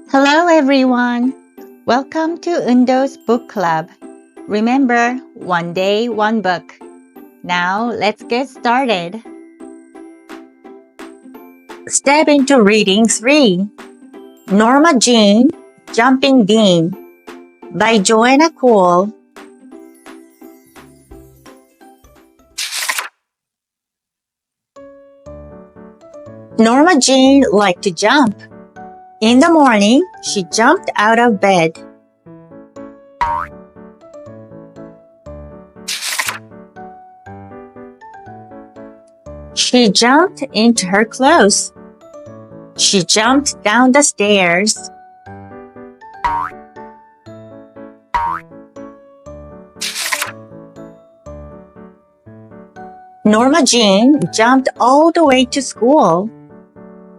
Hello everyone! Welcome to Eundo's Book Club. Remember, one day, one book. Now let's get started. Step into Reading 3. Norma Jean, Jumping Bean by Joanna Cole. Norma Jean liked to jump. In the morning, she jumped out of bed. She jumped into her clothes. She jumped down the stairs. Norma Jean jumped all the way to school.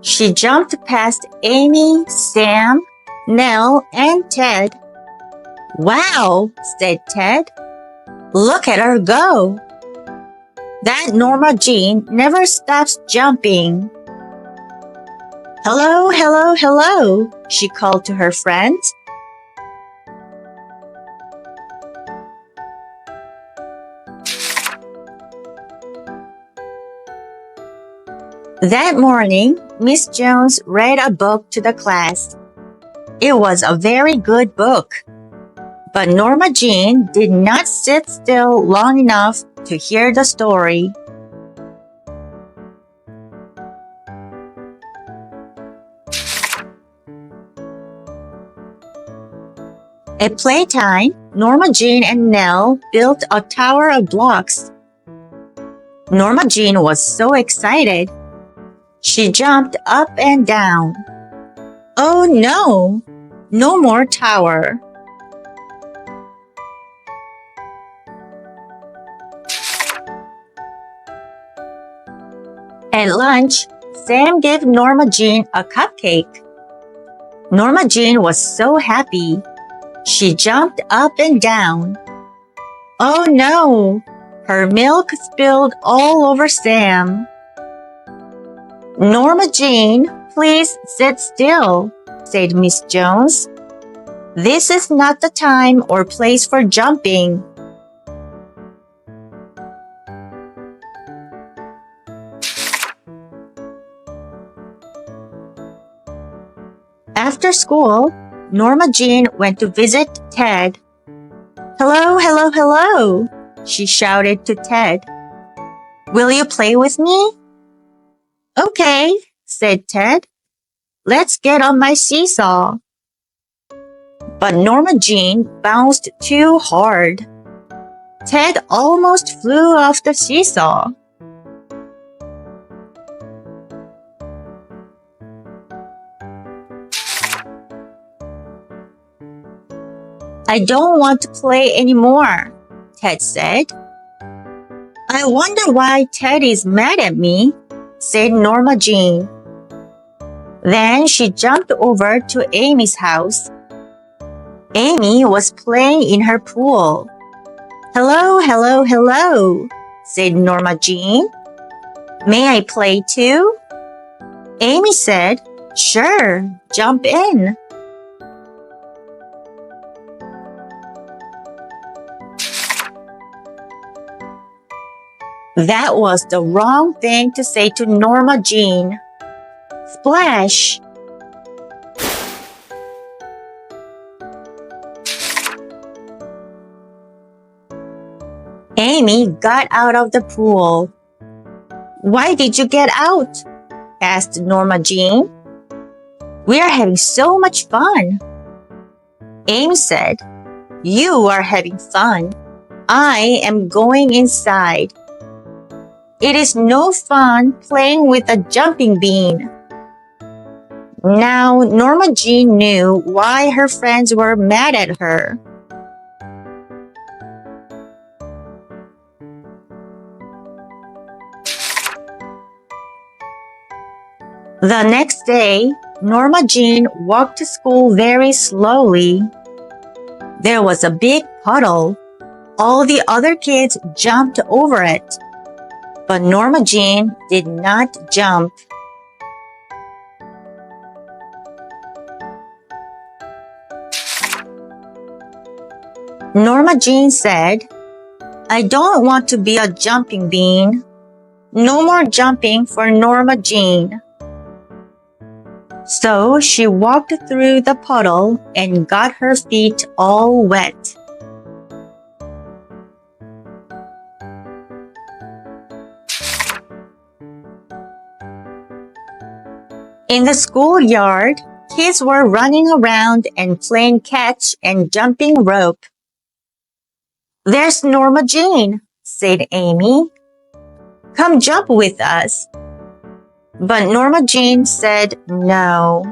She jumped past Amy, Sam, Nell, and Ted. "Wow," said Ted. "Look at her go." That Norma Jean never stops jumping. "Hello, hello, hello," she called to her friends. That morning, Miss Jones read a book to the class. It was a very good book. But Norma Jean did not sit still long enough to hear the story. At playtime, Norma Jean and Nell built a tower of blocks. Norma Jean was so excited. She jumped up and down. Oh no! No more tower. At lunch, Sam gave Norma Jean a cupcake. Norma Jean was so happy. She jumped up and down. Oh no! Her milk spilled all over Sam. "Norma Jean, please sit still," said Miss Jones. "This is not the time or place for jumping." After school, Norma Jean went to visit Ted. "Hello, hello, hello," she shouted to Ted. "Will you play with me?" "Okay," said Ted. "Let's get on my seesaw." But Norma Jean bounced too hard. Ted almost flew off the seesaw. "I don't want to play anymore," Ted said. "I wonder why Ted is mad at me," said Norma Jean. Then she jumped over to Amy's house. Amy was playing in her pool. "Hello, hello, hello," said Norma Jean. "May I play too?" Amy said, "Sure, jump in." That was the wrong thing to say to Norma Jean. Splash! Amy got out of the pool. "Why did you get out?" asked Norma Jean. "We are having so much fun." Amy said, "You are having fun. I am going inside. It is no fun playing with a jumping bean." Now Norma Jean knew why her friends were mad at her. The next day, Norma Jean walked to school very slowly. There was a big puddle. All the other kids jumped over it. But Norma Jean did not jump. Norma Jean said, I don't want to be a jumping bean. No more jumping for Norma Jean. So she walked through the puddle and got her feet all wet. In the schoolyard, kids were running around and playing catch and jumping rope. There's Norma Jean, said Amy. Come jump with us. But Norma Jean said no.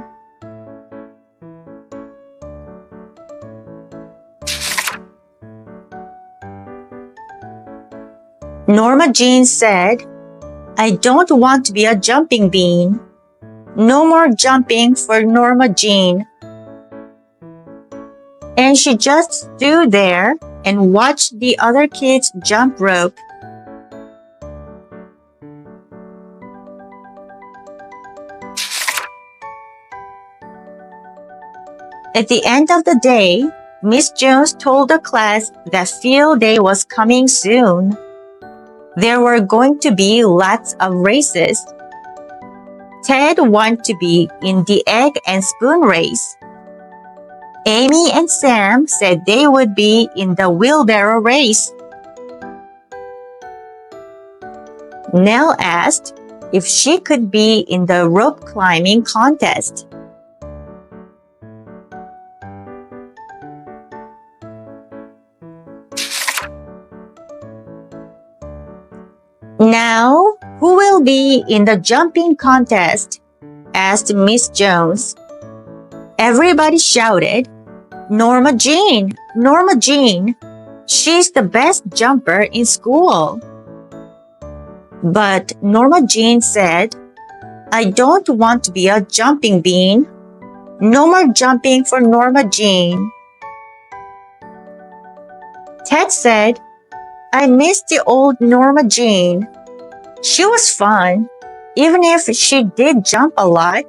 Norma Jean said, I don't want to be a jumping bean. No more jumping for Norma Jean. And she just stood there and watched the other kids jump rope. At the end of the day, Miss Jones told the class that field day was coming soon. There were going to be lots of races. Ted wanted to be in the egg and spoon race. Amy and Sam said they would be in the wheelbarrow race. Nell asked if she could be in the rope climbing contest. Now, who will be in the jumping contest? Asked Miss Jones. Everybody shouted, Norma Jean, Norma Jean. She's the best jumper in school. But Norma Jean said, I don't want to be a jumping bean. No more jumping for Norma Jean. Ted said, I miss the old Norma Jean. She was fun, even if she did jump a lot.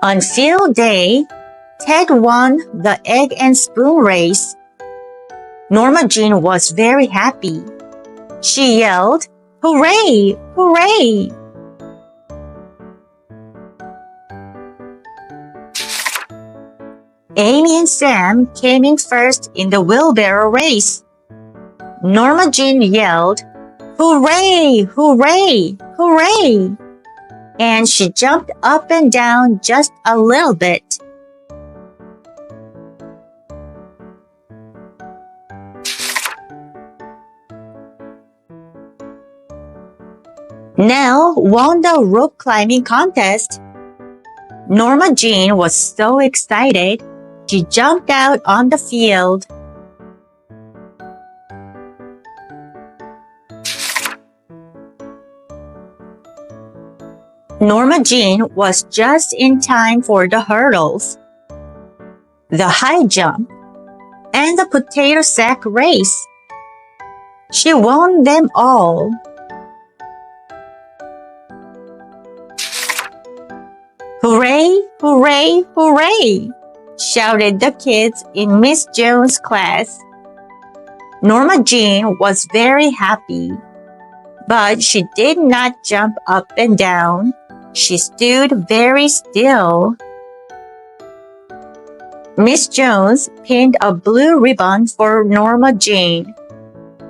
On field day, Ted won the egg and spoon race. Norma Jean was very happy. She yelled, Hooray! Hooray! Amy and Sam came in first in the wheelbarrow race. Norma Jean yelled, Hooray! Hooray! Hooray! And she jumped up and down just a little bit. Nell won the rope climbing contest. Norma Jean was so excited, she jumped out on the field. Norma Jean was just in time for the hurdles, the high jump, and the potato sack race. She won them all. Hooray! Hooray! Hooray! Shouted the kids in Miss Jones' class. Norma Jean was very happy, but she did not jump up and down. She stood very still. Miss Jones pinned a blue ribbon for Norma Jean.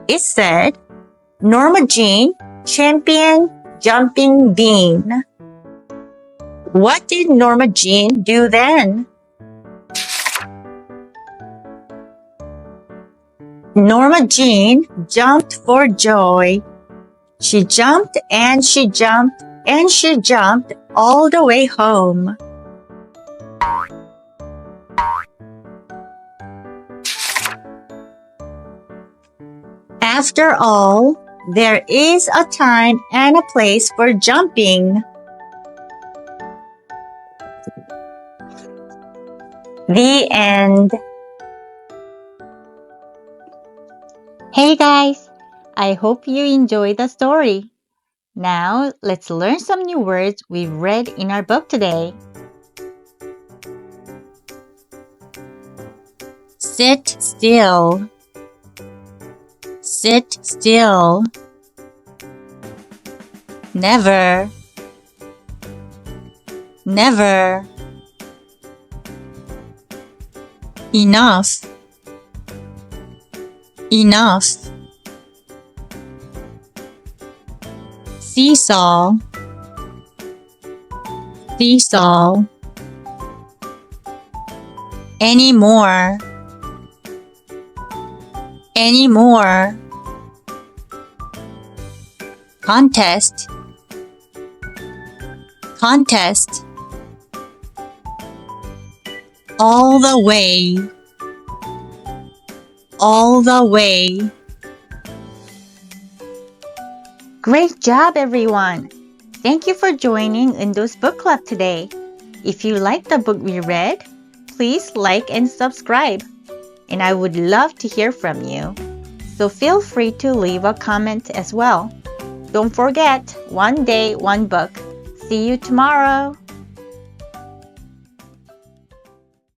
It said, Norma Jean, Champion Jumping Bean. What did Norma Jean do then? Norma Jean jumped for joy. She jumped and she jumped and she jumped all the way home. After all, there is a time and a place for jumping. The end. Hey guys, I hope you enjoyed the story. Now, let's learn some new words we read in our book today. Sit still. Sit still. Never. Never. Enough. Enough. Seesaw. Seesaw. Anymore. Anymore. Contest. Contest. All the way. All the way. Great job, everyone! Thank you for joining Eundo's book club today. If you liked the book we read, please like and subscribe. And I would love to hear from you. So feel free to leave a comment as well. Don't forget, one day, one book. See you tomorrow!